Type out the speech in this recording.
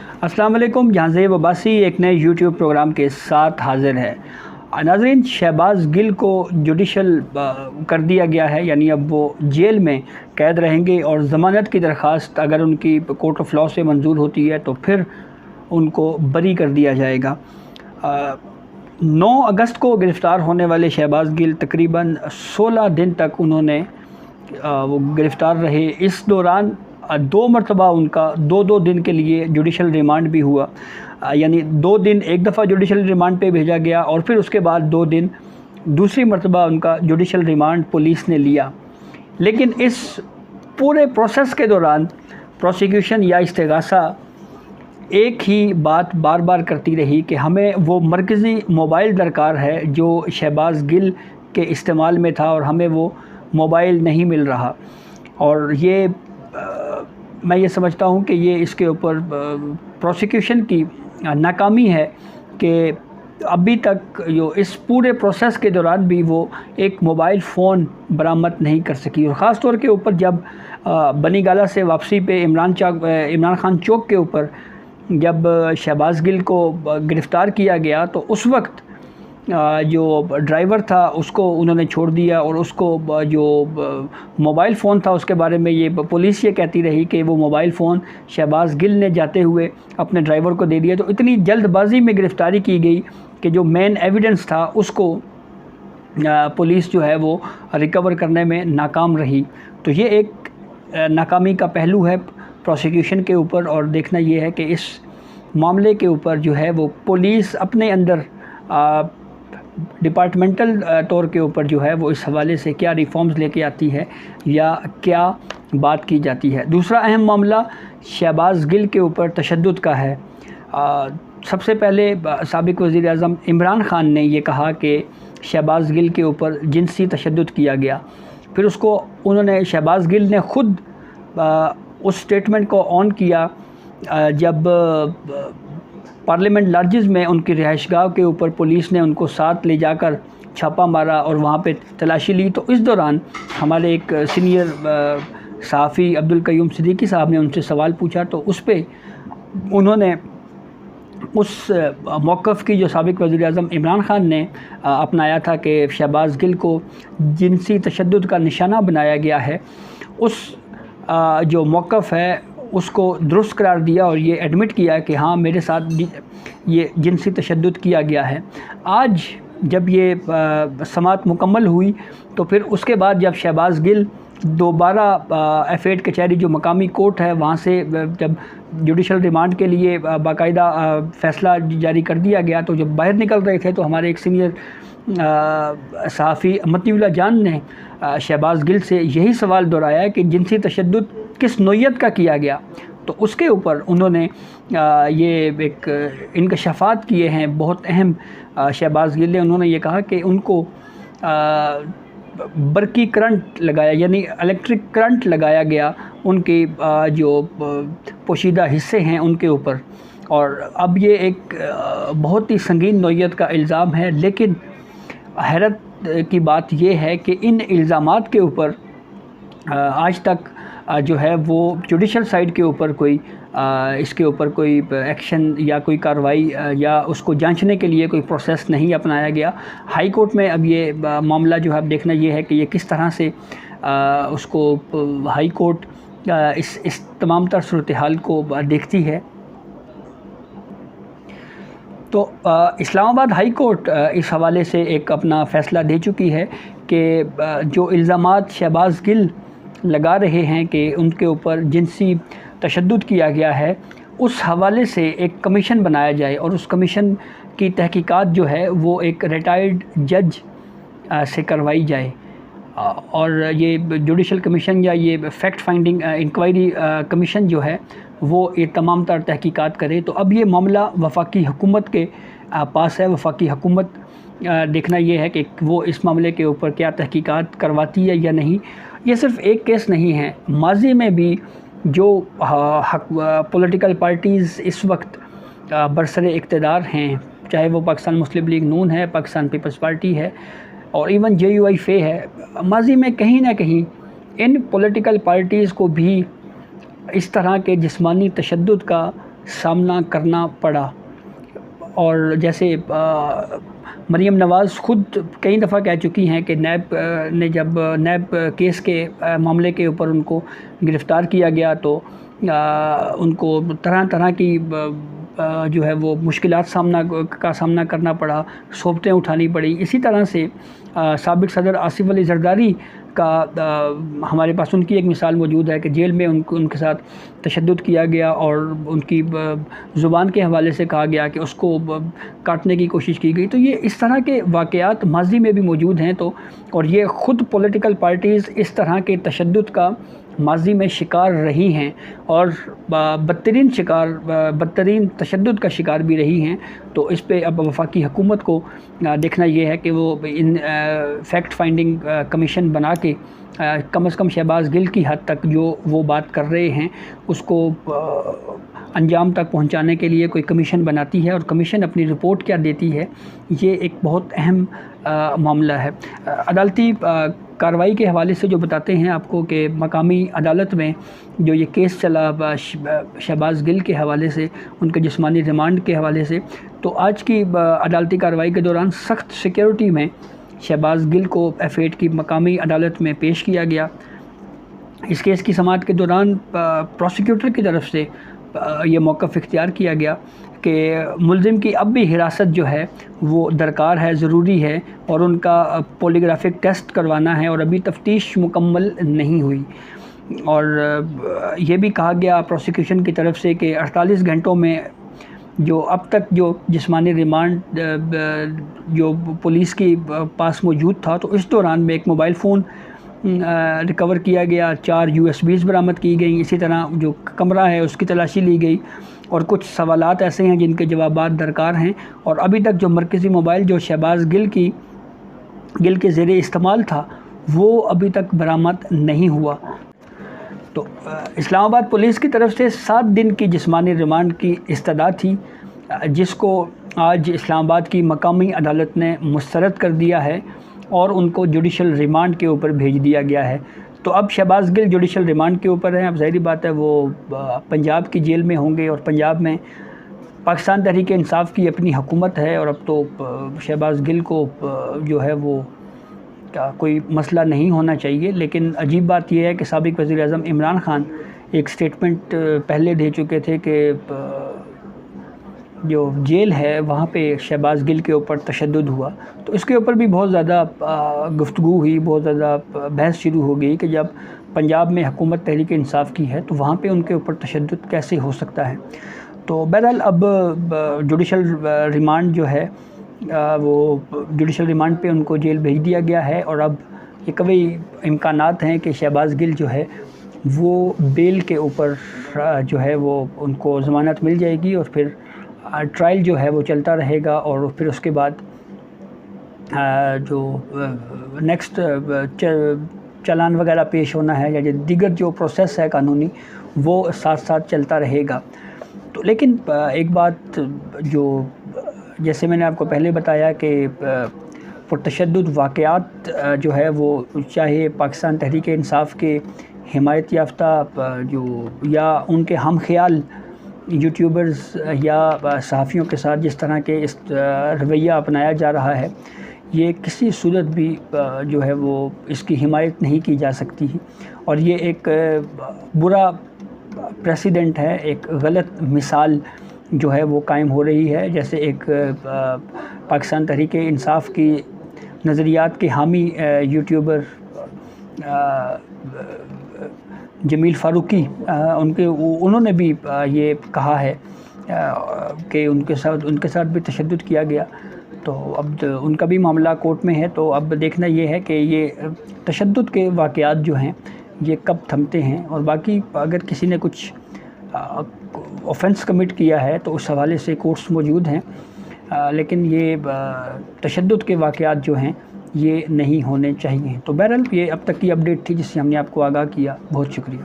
السلام علیکم، یہاں زیب عباسی ایک نئے یوٹیوب پروگرام کے ساتھ حاضر ہے۔ ناظرین، شہباز گل کو جوڈیشل کر دیا گیا ہے، یعنی اب وہ جیل میں قید رہیں گے اور ضمانت کی درخواست اگر ان کی کورٹ آف لاء سے منظور ہوتی ہے تو پھر ان کو بری کر دیا جائے گا۔ 9 اگست کو گرفتار ہونے والے شہباز گل تقریباً 16 دن تک انہوں نے وہ گرفتار رہے۔ اس دوران 2 مرتبہ ان کا 2 دن کے لیے جوڈیشل ریمانڈ بھی ہوا، یعنی 2 دن ایک دفعہ جوڈیشل ریمانڈ پہ بھیجا گیا اور پھر اس کے بعد 2 دن دوسری مرتبہ ان کا جوڈیشل ریمانڈ پولیس نے لیا۔ لیکن اس پورے پروسیس کے دوران پروسیکیوشن یا استغاثہ ایک ہی بات بار بار کرتی رہی کہ ہمیں وہ مرکزی موبائل درکار ہے جو شہباز گل کے استعمال میں تھا اور ہمیں وہ موبائل نہیں مل رہا، اور یہ میں یہ سمجھتا ہوں کہ یہ اس کے اوپر پروسیکیوشن کی ناکامی ہے کہ ابھی تک جو اس پورے پروسیس کے دوران بھی وہ ایک موبائل فون برآمد نہیں کر سکی، اور خاص طور کے اوپر جب بنی گالہ سے واپسی پہ عمران خان چوک کے اوپر جب شہباز گل کو گرفتار کیا گیا تو اس وقت جو ڈرائیور تھا اس کو انہوں نے چھوڑ دیا، اور اس کو جو موبائل فون تھا اس کے بارے میں یہ پولیس یہ کہتی رہی کہ وہ موبائل فون شہباز گل نے جاتے ہوئے اپنے ڈرائیور کو دے دیا۔ تو اتنی جلد بازی میں گرفتاری کی گئی کہ جو مین ایویڈنس تھا اس کو پولیس جو ہے وہ ریکور کرنے میں ناکام رہی۔ تو یہ ایک ناکامی کا پہلو ہے پروسیکیوشن کے اوپر، اور دیکھنا یہ ہے کہ اس معاملے کے اوپر جو ہے وہ پولیس اپنے اندر ڈپارٹمنٹل طور کے اوپر جو ہے وہ اس حوالے سے کیا ریفارمز لے کے آتی ہے یا کیا بات کی جاتی ہے۔ دوسرا اہم معاملہ شہباز گل کے اوپر تشدد کا ہے۔ سب سے پہلے سابق وزیر اعظم عمران خان نے یہ کہا کہ شہباز گل کے اوپر جنسی تشدد کیا گیا، پھر اس کو شہباز گل نے خود اس سٹیٹمنٹ کو آن کیا جب پارلیمنٹ لارجز میں ان کی رہائش گاہ کے اوپر پولیس نے ان کو ساتھ لے جا کر چھاپہ مارا اور وہاں پہ تلاشی لی۔ تو اس دوران ہمارے ایک سینئر صحافی عبدالقیوم صدیقی صاحب نے ان سے سوال پوچھا، تو اس پہ انہوں نے اس موقف کی جو سابق وزیر اعظم عمران خان نے اپنایا تھا کہ شہباز گل کو جنسی تشدد کا نشانہ بنایا گیا ہے، اس جو موقف ہے اس کو درست قرار دیا اور یہ ایڈمٹ کیا کہ ہاں میرے ساتھ یہ جنسی تشدد کیا گیا ہے۔ آج جب یہ سماعت مکمل ہوئی تو پھر اس کے بعد جب شہباز گل دوبارہ F8 کچہری جو مقامی کورٹ ہے وہاں سے جب جوڈیشل ریمانڈ کے لیے باقاعدہ فیصلہ جاری کر دیا گیا، تو جب باہر نکل رہے تھے تو ہمارے ایک سینئر صحافی متی اللہ جان نے شہباز گل سے یہی سوال دہرایا کہ جنسی تشدد کس نوعیت کا کیا گیا، تو اس کے اوپر انہوں نے یہ ایک انکشافات کیے ہیں بہت اہم۔ شہباز گل نے انہوں نے یہ کہا کہ ان کو برقی کرنٹ لگایا، یعنی الیکٹرک کرنٹ لگایا گیا ان کی جو پوشیدہ حصے ہیں ان کے اوپر، اور اب یہ ایک بہت ہی سنگین نوعیت کا الزام ہے۔ لیکن حیرت کی بات یہ ہے کہ ان الزامات کے اوپر آج تک جو ہے وہ جوڈیشل سائیڈ کے اوپر کوئی اس کے اوپر کوئی ایکشن یا کوئی کارروائی یا اس کو جانچنے کے لیے کوئی پروسیس نہیں اپنایا گیا۔ ہائی کورٹ میں اب یہ معاملہ جو ہے اب دیکھنا یہ ہے کہ یہ کس طرح سے اس کو ہائی کورٹ اس تمام تر صورتحال کو دیکھتی ہے۔ تو اسلام آباد ہائی کورٹ اس حوالے سے ایک اپنا فیصلہ دے چکی ہے کہ جو الزامات شہباز گل لگا رہے ہیں کہ ان کے اوپر جنسی تشدد کیا گیا ہے، اس حوالے سے ایک کمیشن بنایا جائے اور اس کمیشن کی تحقیقات جو ہے وہ ایک ریٹائرڈ جج سے کروائی جائے، اور یہ جوڈیشل کمیشن یا یہ فیکٹ فائنڈنگ انکوائری کمیشن جو ہے وہ یہ تمام تر تحقیقات کرے۔ تو اب یہ معاملہ وفاقی حکومت کے پاس ہے۔ وفاقی حکومت دیکھنا یہ ہے کہ وہ اس معاملے کے اوپر کیا تحقیقات کرواتی ہے یا نہیں۔ یہ صرف ایک کیس نہیں ہے، ماضی میں بھی جو پولیٹیکل پارٹیز اس وقت برسر اقتدار ہیں، چاہے وہ پاکستان مسلم لیگ نون ہے، پاکستان پیپلز پارٹی ہے اور ایون JUI ہے، ماضی میں کہیں نہ کہیں ان پولیٹیکل پارٹیز کو بھی اس طرح کے جسمانی تشدد کا سامنا کرنا پڑا۔ اور جیسے مریم نواز خود کئی دفعہ کہہ چکی ہیں کہ نیب نے جب نیب کیس کے معاملے کے اوپر ان کو گرفتار کیا گیا تو ان کو طرح طرح کی جو ہے وہ مشکلات کا سامنا کرنا پڑا، صحبتیں اٹھانی پڑی۔ اسی طرح سے سابق صدر آصف علی زرداری کا ہمارے پاس ان کی ایک مثال موجود ہے کہ جیل میں ان کے ساتھ تشدد کیا گیا اور ان کی زبان کے حوالے سے کہا گیا کہ اس کو کاٹنے کی کوشش کی گئی۔ تو یہ اس طرح کے واقعات ماضی میں بھی موجود ہیں، تو اور یہ خود پولیٹیکل پارٹیز اس طرح کے تشدد کا ماضی میں شکار رہی ہیں اور بدترین تشدد کا شکار بھی رہی ہیں۔ تو اس پہ اب وفاقی حکومت کو دیکھنا یہ ہے کہ وہ ان فیکٹ فائنڈنگ کمیشن بنا کے کم از کم شہباز گل کی حد تک جو وہ بات کر رہے ہیں اس کو انجام تک پہنچانے کے لیے کوئی کمیشن بناتی ہے، اور کمیشن اپنی رپورٹ کیا دیتی ہے یہ ایک بہت اہم معاملہ ہے۔ عدالتی کارروائی کے حوالے سے جو بتاتے ہیں آپ کو کہ مقامی عدالت میں جو یہ کیس چلا شہباز گل کے حوالے سے، ان کے جسمانی ریمانڈ کے حوالے سے، تو آج کی عدالتی کارروائی کے دوران سخت سیکیورٹی میں شہباز گل کو F8 کی مقامی عدالت میں پیش کیا گیا۔ اس کیس کی سماعت کے دوران پروسیکیوٹر کی طرف سے یہ موقف اختیار کیا گیا کہ ملزم کی اب بھی حراست جو ہے وہ درکار ہے، ضروری ہے، اور ان کا پولیگرافک ٹیسٹ کروانا ہے، اور ابھی تفتیش مکمل نہیں ہوئی۔ اور یہ بھی کہا گیا پروسیکیوشن کی طرف سے کہ 48 گھنٹوں میں جو اب تک جو جسمانی ریمانڈ جو پولیس کی پاس موجود تھا، تو اس دوران میں ایک موبائل فون ریکور کیا گیا، 4 USBs برآمد کی گئیں، اسی طرح جو کمرہ ہے اس کی تلاشی لی گئی، اور کچھ سوالات ایسے ہیں جن کے جوابات درکار ہیں۔ اور ابھی تک جو مرکزی موبائل جو شہباز گل کے زیر استعمال تھا وہ ابھی تک برآمد نہیں ہوا۔ تو اسلام آباد پولیس کی طرف سے 7 دن کی جسمانی ریمانڈ کی استدعا تھی، جس کو آج اسلام آباد کی مقامی عدالت نے مسترد کر دیا ہے اور ان کو جوڈیشل ریمانڈ کے اوپر بھیج دیا گیا ہے۔ تو اب شہباز گل جوڈیشل ریمانڈ کے اوپر ہیں۔ اب ظاہری بات ہے وہ پنجاب کی جیل میں ہوں گے، اور پنجاب میں پاکستان تحریک انصاف کی اپنی حکومت ہے، اور اب تو شہباز گل کو جو ہے وہ کوئی مسئلہ نہیں ہونا چاہیے۔ لیکن عجیب بات یہ ہے کہ سابق وزیر اعظم عمران خان ایک سٹیٹمنٹ پہلے دے چکے تھے کہ جو جیل ہے وہاں پہ شہباز گل کے اوپر تشدد ہوا، تو اس کے اوپر بھی بہت زیادہ گفتگو ہوئی، بہت زیادہ بحث شروع ہو گئی کہ جب پنجاب میں حکومت تحریک انصاف کی ہے تو وہاں پہ ان کے اوپر تشدد کیسے ہو سکتا ہے۔ تو بہرحال اب جوڈیشل ریمانڈ جو ہے وہ جوڈیشل ریمانڈ پہ ان کو جیل بھیج دیا گیا ہے، اور اب یہ کئی امکانات ہیں کہ شہباز گل جو ہے وہ بیل کے اوپر جو ہے وہ ان کو ضمانت مل جائے گی، اور پھر ٹرائل جو ہے وہ چلتا رہے گا، اور پھر اس کے بعد جو نیکسٹ چالان وغیرہ پیش ہونا ہے یا دیگر جو پروسیس ہے قانونی وہ ساتھ ساتھ چلتا رہے گا۔ تو لیکن ایک بات جو جیسے میں نے آپ کو پہلے بتایا کہ پرتشدد واقعات جو ہے وہ چاہے پاکستان تحریک انصاف کے حمایت یافتہ جو یا ان کے ہم خیال یوٹیوبرز یا صحافیوں کے ساتھ جس طرح کے اس رویہ اپنایا جا رہا ہے، یہ کسی صورت بھی جو ہے وہ اس کی حمایت نہیں کی جا سکتی، اور یہ ایک برا پریسیڈنٹ ہے، ایک غلط مثال جو ہے وہ قائم ہو رہی ہے۔ جیسے ایک پاکستان تحریک انصاف کی نظریات کے حامی یوٹیوبر جمیل فاروقی انہوں نے بھی یہ کہا ہے کہ ان کے ساتھ بھی تشدد کیا گیا، تو اب ان کا بھی معاملہ کورٹ میں ہے۔ تو اب دیکھنا یہ ہے کہ یہ تشدد کے واقعات جو ہیں یہ کب تھمتے ہیں، اور باقی اگر کسی نے کچھ آفینس کمٹ کیا ہے تو اس حوالے سے کورٹس موجود ہیں، لیکن یہ تشدد کے واقعات جو ہیں یہ نہیں ہونے چاہیے۔ تو بہرحال یہ اب تک کی اپڈیٹ تھی جس سے ہم نے آپ کو آگاہ کیا۔ بہت شکریہ۔